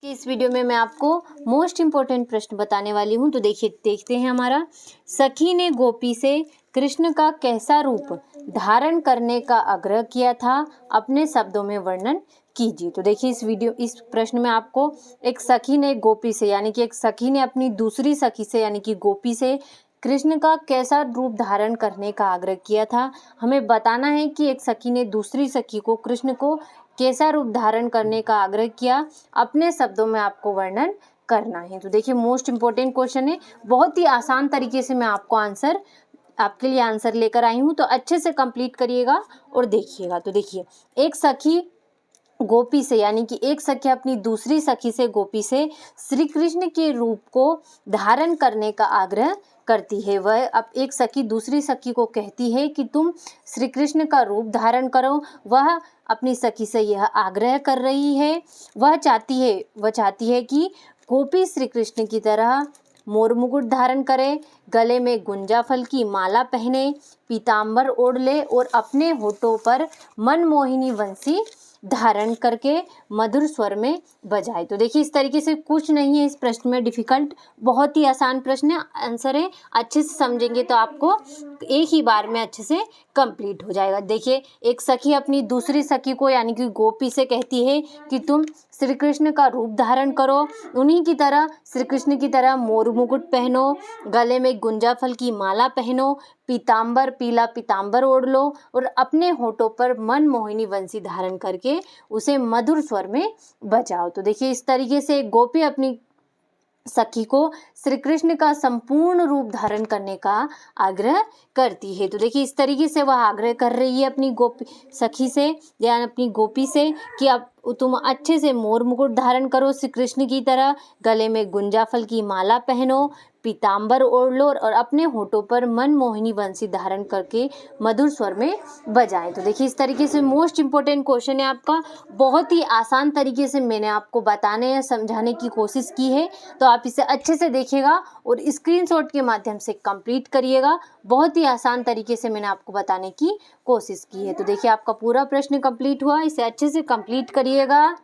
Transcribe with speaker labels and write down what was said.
Speaker 1: कि इस वीडियो में मैं आपको मोस्ट इम्पोर्टेंट प्रश्न बताने वाली हूँ। तो देखिए, देखते हैं हमारा। सखी ने गोपी से कृष्ण का कैसा रूप धारण करने का आग्रह किया था, अपने शब्दों में वर्णन कीजिए। तो देखिए, इस प्रश्न में आपको एक सखी ने गोपी से यानी कि एक सखी ने अपनी दूसरी सखी से यानी कि गोपी से कृष्ण का कैसा रूप धारण करने का आग्रह किया था। हमें बताना है कि एक सखी ने दूसरी सखी को कृष्ण को कैसा रूप धारण करने का आग्रह किया, अपने शब्दों में आपको वर्णन करना है। तो देखिए, मोस्ट इम्पोर्टेंट क्वेश्चन है। बहुत ही आसान तरीके से मैं आपके लिए आंसर लेकर आई हूँ, तो अच्छे से कंप्लीट करिएगा और देखिएगा। तो देखिए, एक सखी गोपी से यानी कि एक सखी अपनी दूसरी सखी से गोपी से श्री कृष्ण के रूप को धारण करने का आग्रह करती है। वह अब एक सखी दूसरी सखी को कहती है कि तुम श्री कृष्ण का रूप धारण करो। वह अपनी सखी से यह आग्रह कर रही है। वह चाहती है कि गोपी श्री कृष्ण की तरह मोर मुकुट धारण करे, गले में गुंजा फल की माला पहने, पीताम्बर ओढ़ ले और अपने होठों पर मनमोहिनी बंसी धारण करके मधुर स्वर में बजाए। तो देखिए, इस तरीके से कुछ नहीं है इस प्रश्न में डिफिकल्ट, बहुत ही आसान प्रश्न है, आंसर है। अच्छे से समझेंगे तो आपको एक ही बार में अच्छे से कंप्लीट हो जाएगा। देखिए, एक सखी अपनी दूसरी सखी को यानी कि गोपी से कहती है कि तुम श्री कृष्ण का रूप धारण करो, उन्हीं की तरह श्री कृष्ण की तरह मोर मुकुट पहनो, गले में गुंजा फल की माला पहनो, पीला पीताम्बर ओढ़ लो और अपने होठों पर मनमोहिनी बंसी धारण करके उसे मधुर स्वर में बजाओ। तो देखिए, इस तरीके से गोपी अपनी सखी को श्री कृष्ण का संपूर्ण रूप धारण करने का आग्रह करती है। तो देखिए, इस तरीके से वह आग्रह कर रही है अपनी गोपी सखी से या अपनी गोपी से कि अब तुम अच्छे से मोर मुकुट धारण करो श्री कृष्ण की तरह, गले में गुंजा फल की माला पहनो, पीताम्बर ओढ़ लो और अपने होठों पर मनमोहिनी बंसी धारण करके मधुर स्वर में बजाएं। तो देखिए, इस तरीके से मोस्ट इम्पोर्टेंट क्वेश्चन है आपका। बहुत ही आसान तरीके से मैंने आपको बताने या समझाने की कोशिश की है, तो आप इसे अच्छे से देखिएगा और स्क्रीनशॉट के माध्यम से कंप्लीट करिएगा। बहुत ही आसान तरीके से मैंने आपको बताने की कोशिश की है। तो देखिए, आपका पूरा प्रश्न कंप्लीट हुआ। इसे अच्छे से कंप्लीट करिएगा।